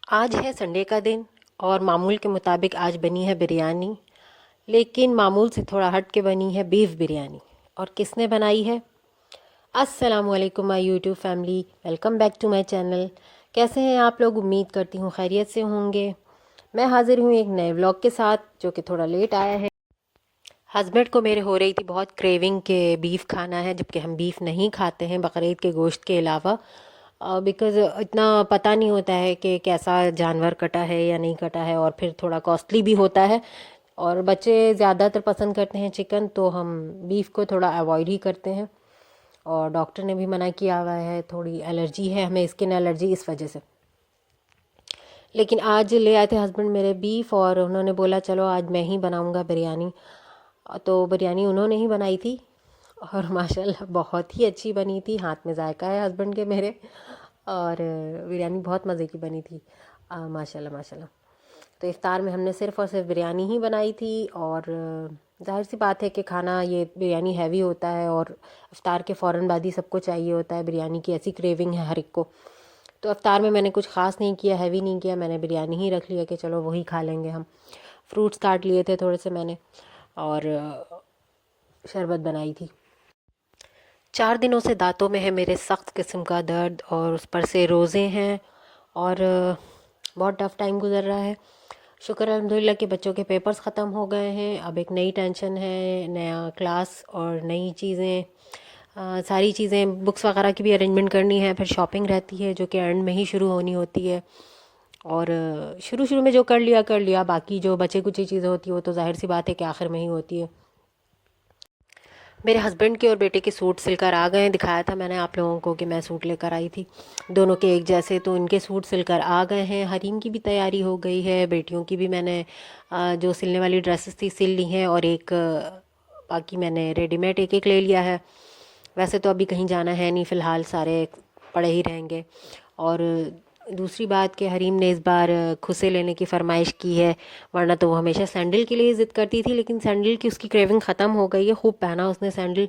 आज है संडे का दिन और मामूल के मुताबिक आज बनी है बिरयानी। लेकिन मामूल से थोड़ा हट के बनी है बीफ बिरयानी। और किसने बनाई है? अस्सलामुअलैकुम my YouTube family, welcome back to my channel. कैसे हैं आप लोग? उम्मीद करती हूँ खैरियत से होंगे। मैं हाजिर हूँ एक नए व्लॉग के साथ जो कि थोड़ा लेट आया है। हस्बैंड को मेरे हो रही थी बहुत क्रेविंग के बीफ खाना है, जबकि हम बीफ नहीं खाते हैं बकरीद के गोश्त के अलावा। बिकॉज़ इतना पता नहीं होता है कि कैसा जानवर कटा है या नहीं कटा है, और फिर थोड़ा कॉस्टली भी होता है। और बच्चे ज़्यादातर पसंद करते हैं चिकन, तो हम बीफ को थोड़ा अवॉइड ही करते हैं। और डॉक्टर ने भी मना किया हुआ है, थोड़ी एलर्जी है हमें, स्किन एलर्जी, इस वजह से। लेकिन आज ले आए थे हस्बैंड मेरे बीफ, और उन्होंने बोला चलो आज मैं ही बनाऊंगा बिरयानी। तो बिरयानी उन्होंने ही बनाई थी और माशाल्लाह बहुत ही अच्छी बनी थी। हाथ में जायका है हस्बैंड के मेरे। और बिरयानी बहुत मज़े की बनी थी। माशाल्लाह माशाल्लाह। तो इफ़्तार में हमने सिर्फ़ और सिर्फ बिरयानी ही बनाई थी। और जाहिर सी बात है कि खाना ये बिरयानी हैवी होता है, और इफ़्तार के फ़ौरन बाद ही सबको चाहिए होता है। बिरयानी की ऐसी क्रेविंग है हर एक को। तो इफ़्तार में मैंने कुछ ख़ास नहीं किया, हैवी नहीं किया। मैंने बिरयानी ही रख लिया कि चलो वही खा लेंगे हम। फ्रूट्स काट लिए थे थोड़े से मैंने, और शरबत बनाई थी। 4 दिनों से दांतों में है मेरे सख्त किस्म का दर्द, और उस पर से रोज़े हैं, और बहुत टफ़ टाइम गुज़र रहा है। शुक्र अल्हम्दुलिल्लाह कि बच्चों के पेपर्स ख़त्म हो गए हैं। अब एक नई टेंशन है, नया क्लास और नई चीज़ें। सारी चीज़ें, बुक्स वगैरह की भी अरेंजमेंट करनी है, फिर शॉपिंग रहती है जो कि एंड में ही शुरू होनी होती है। और शुरू शुरू में जो कर लिया, बाकी जो बचे कुची चीज़ें होती हैं वो तो ज़ाहिर सी बात है कि आखिर में ही होती है। मेरे हस्बैंड के और बेटे के सूट सिलकर आ गए हैं। दिखाया था मैंने आप लोगों को कि मैं सूट लेकर आई थी, दोनों के एक जैसे। तो इनके सूट सिलकर आ गए हैं। हरीम की भी तैयारी हो गई है, बेटियों की भी मैंने जो सिलने वाली ड्रेसेस थी सिल ली हैं, और एक बाकी मैंने रेडीमेड एक एक ले लिया है। वैसे तो अभी कहीं जाना है नहीं फ़िलहाल, सारे पड़े ही रहेंगे। और दूसरी बात कि हरीम ने इस बार खुसे लेने की फरमाइश की है, वरना तो वो हमेशा सैंडल के लिए ज़िद करती थी। लेकिन सैंडल की उसकी क्रेविंग ख़त्म हो गई है, खूब पहना उसने सैंडल,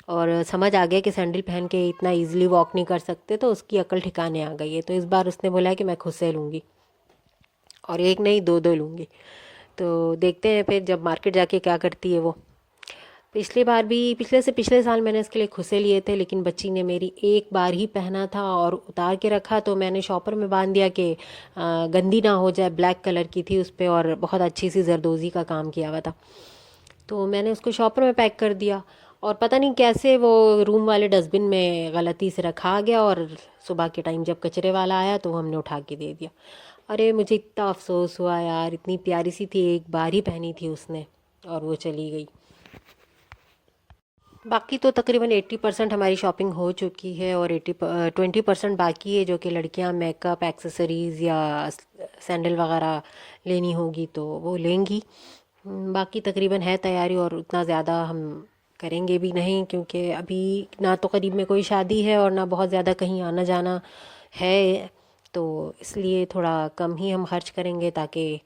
और समझ आ गया कि सैंडल पहन के इतना इजीली वॉक नहीं कर सकते, तो उसकी अकल ठिकाने आ गई है। तो इस बार उसने बोला है कि मैं खुसे लूँगी, और एक नहीं दो दो लूँगी। तो देखते हैं फिर जब मार्केट जाके क्या करती है वो। पिछली बार भी, पिछले से पिछले साल मैंने इसके लिए खुसे लिए थे, लेकिन बच्ची ने मेरी एक बार ही पहना था और उतार के रखा, तो मैंने शॉपर में बांध दिया कि गंदी ना हो जाए। ब्लैक कलर की थी उस पर, और बहुत अच्छी सी जरदोज़ी का काम किया हुआ था। तो मैंने उसको शॉपर में पैक कर दिया, और पता नहीं कैसे वो रूम वाले डस्टबिन में गलती से रखा गया, और सुबह के टाइम जब कचरे वाला आया तो हमने उठा के दे दिया। अरे मुझे इतना अफसोस हुआ यार, इतनी प्यारी सी थी, एक बार ही पहनी थी उसने और वो चली गई। बाकी तो तकरीबन 80% हमारी शॉपिंग हो चुकी है, और 20% बाकी है, जो कि लड़कियां मेकअप एक्सेसरीज़ या सैंडल वगैरह लेनी होगी तो वो लेंगी। बाकी तकरीबन है तैयारी, और उतना ज़्यादा हम करेंगे भी नहीं, क्योंकि अभी ना तो करीब में कोई शादी है और ना बहुत ज़्यादा कहीं आना जाना है। तो इसलिए थोड़ा कम ही हम खर्च करेंगे, ताकि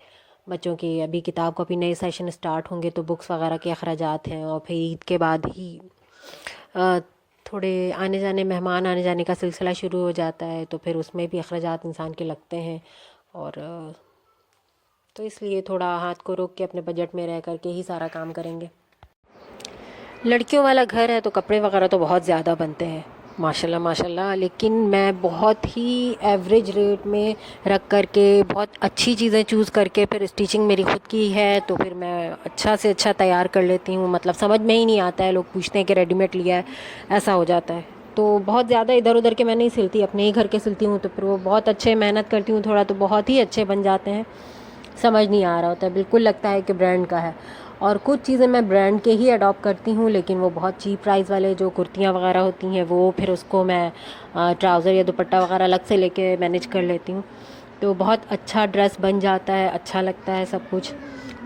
बच्चों की अभी किताब कॉपी नए सेशन स्टार्ट होंगे तो बुक्स वगैरह के अखराजात हैं, और फिर ईद के बाद ही अ, थोड़े आने जाने, मेहमान आने जाने का सिलसिला शुरू हो जाता है, तो फिर उसमें भी अखराजात इंसान के लगते हैं। और तो इसलिए थोड़ा हाथ को रोक के अपने बजट में रह करके ही सारा काम करेंगे। लड़कियों वाला घर है तो कपड़े वगैरह तो बहुत ज़्यादा बनते हैं, माशाल्लाह माशाल्लाह। लेकिन मैं बहुत ही एवरेज रेट में रख करके, बहुत अच्छी चीज़ें चूज़ करके, फिर स्टिचिंग मेरी खुद की है तो फिर मैं अच्छा से अच्छा तैयार कर लेती हूँ। मतलब समझ में ही नहीं आता है, लोग पूछते हैं कि रेडीमेड लिया है, ऐसा हो जाता है। तो बहुत ज़्यादा इधर उधर के मैं नहीं सिलती, अपने ही घर के सिलती हूँ, तो फिर वो बहुत अच्छे, मेहनत करती हूँ थोड़ा तो बहुत ही अच्छे बन जाते हैं। समझ नहीं आ रहा होता है, बिल्कुल लगता है कि ब्रांड का है। और कुछ चीज़ें मैं ब्रांड के ही अडॉप्ट करती हूँ, लेकिन वो बहुत चीप प्राइस वाले जो कुर्तियाँ वगैरह होती हैं, वो फिर उसको मैं ट्राउज़र या दुपट्टा वगैरह अलग से लेके मैनेज कर लेती हूँ। तो बहुत अच्छा ड्रेस बन जाता है, अच्छा लगता है सब कुछ।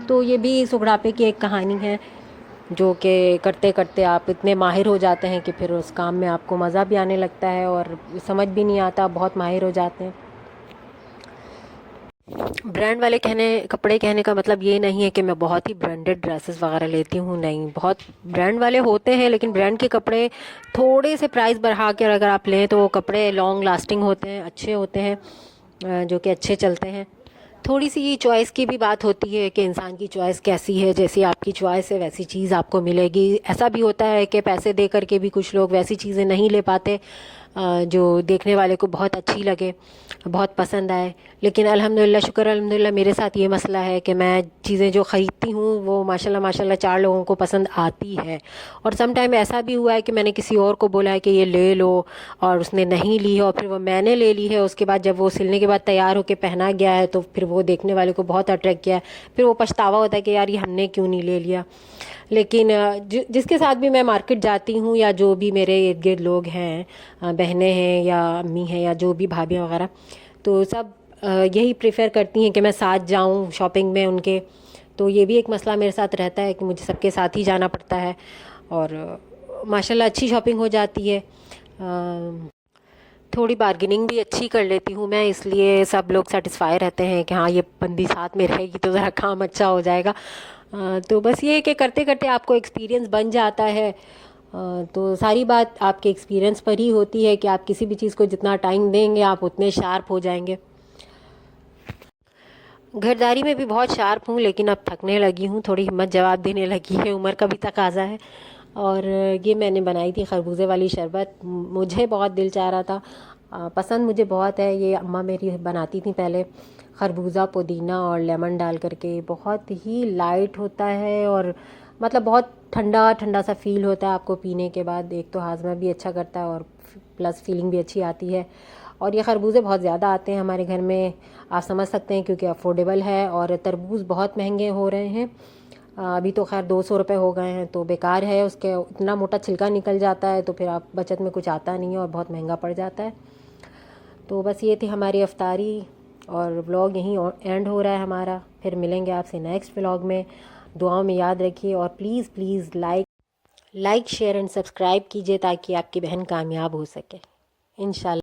तो ये भी सुगड़ापे की एक कहानी है, जो कि करते करते आप इतने माहिर हो जाते हैं कि फिर उस काम में आपको मज़ा भी आने लगता है, और समझ भी नहीं आता, बहुत माहिर हो जाते हैं। ब्रांड वाले कहने, कपड़े कहने का मतलब ये नहीं है कि मैं बहुत ही ब्रांडेड ड्रेसेस वगैरह लेती हूँ, नहीं। बहुत ब्रांड वाले होते हैं, लेकिन ब्रांड के कपड़े थोड़े से प्राइस बढ़ा कर अगर आप लें तो वो कपड़े लॉन्ग लास्टिंग होते हैं, अच्छे होते हैं। जो कि अच्छे चलते हैं। थोड़ी सी चॉइस की भी बात होती है कि इंसान की चॉइस कैसी है, जैसी आपकी चॉइस है वैसी चीज़ आपको मिलेगी। ऐसा भी होता है कि पैसे दे करके भी कुछ लोग वैसी चीज़ें नहीं ले पाते जो देखने वाले को बहुत अच्छी लगे, बहुत पसंद आए। लेकिन अल्हम्दुलिल्लाह, शुक्र अल्हम्दुलिल्लाह, मेरे साथ ये मसला है कि मैं चीज़ें जो ख़रीदती हूँ वो माशाल्लाह माशाल्लाह 4 लोगों को पसंद आती है। और सम टाइम ऐसा भी हुआ है कि मैंने किसी और को बोला है कि ये ले लो, और उसने नहीं ली है, और फिर वो मैंने ले ली है। उसके बाद जब वो सिलने के बाद तैयार होकर पहना गया है तो फिर वो देखने वाले को बहुत अट्रैक्ट किया है। फिर वो पछतावा होता है कि यार ये हमने क्यों नहीं ले लिया। लेकिन जिसके साथ भी मैं मार्केट जाती हूँ, या जो भी मेरे इर्द गिर्द लोग हैं, बहनें हैं या अम्मी हैं या जो भी भाभियाँ वगैरह, तो सब यही प्रेफर करती हैं कि मैं साथ जाऊँ शॉपिंग में उनके। तो ये भी एक मसला मेरे साथ रहता है कि मुझे सबके साथ ही जाना पड़ता है, और माशाल्लाह अच्छी शॉपिंग हो जाती है। थोड़ी बार्गेनिंग भी अच्छी कर लेती हूँ मैं, इसलिए सब लोग सेटिस्फाई रहते हैं कि हाँ ये बंदी साथ में रहेगी तो ज़रा काम अच्छा हो जाएगा। तो बस ये है कि करते करते आपको एक्सपीरियंस बन जाता है। तो सारी बात आपके एक्सपीरियंस पर ही होती है कि आप किसी भी चीज़ को जितना टाइम देंगे आप उतने शार्प हो जाएंगे। घरदारी में भी बहुत शार्प हूँ, लेकिन अब थकने लगी हूँ, थोड़ी हिम्मत जवाब देने लगी है, उम्र का भी तकाजा है। और ये मैंने बनाई थी खरबूजे वाली शरबत। मुझे बहुत दिल चाह रहा था, पसंद मुझे बहुत है। ये अम्मा मेरी बनाती थी पहले, खरबूजा पुदीना और लेमन डाल करके। बहुत ही लाइट होता है और मतलब बहुत ठंडा ठंडा सा फील होता है आपको पीने के बाद। एक तो हाजमा भी अच्छा करता है और प्लस फीलिंग भी अच्छी आती है। और ये खरबूजे बहुत ज़्यादा आते हैं हमारे घर में, आप समझ सकते हैं, क्योंकि अफोर्डेबल है। और तरबूज बहुत महंगे हो रहे हैं, अभी तो खैर 200 रुपये हो गए हैं, तो बेकार है, उसके इतना मोटा छिलका निकल जाता है तो फिर आप बचत में कुछ आता नहीं है और बहुत महंगा पड़ जाता है। तो बस ये थी हमारी अफ्तारी, और व्लॉग यहीं एंड हो रहा है हमारा। फिर मिलेंगे आपसे नेक्स्ट व्लॉग में। दुआओं में याद रखिए, और please please like share and subscribe कीजिए ताकि आपकी बहन कामयाब हो सके इंशाल्लाह।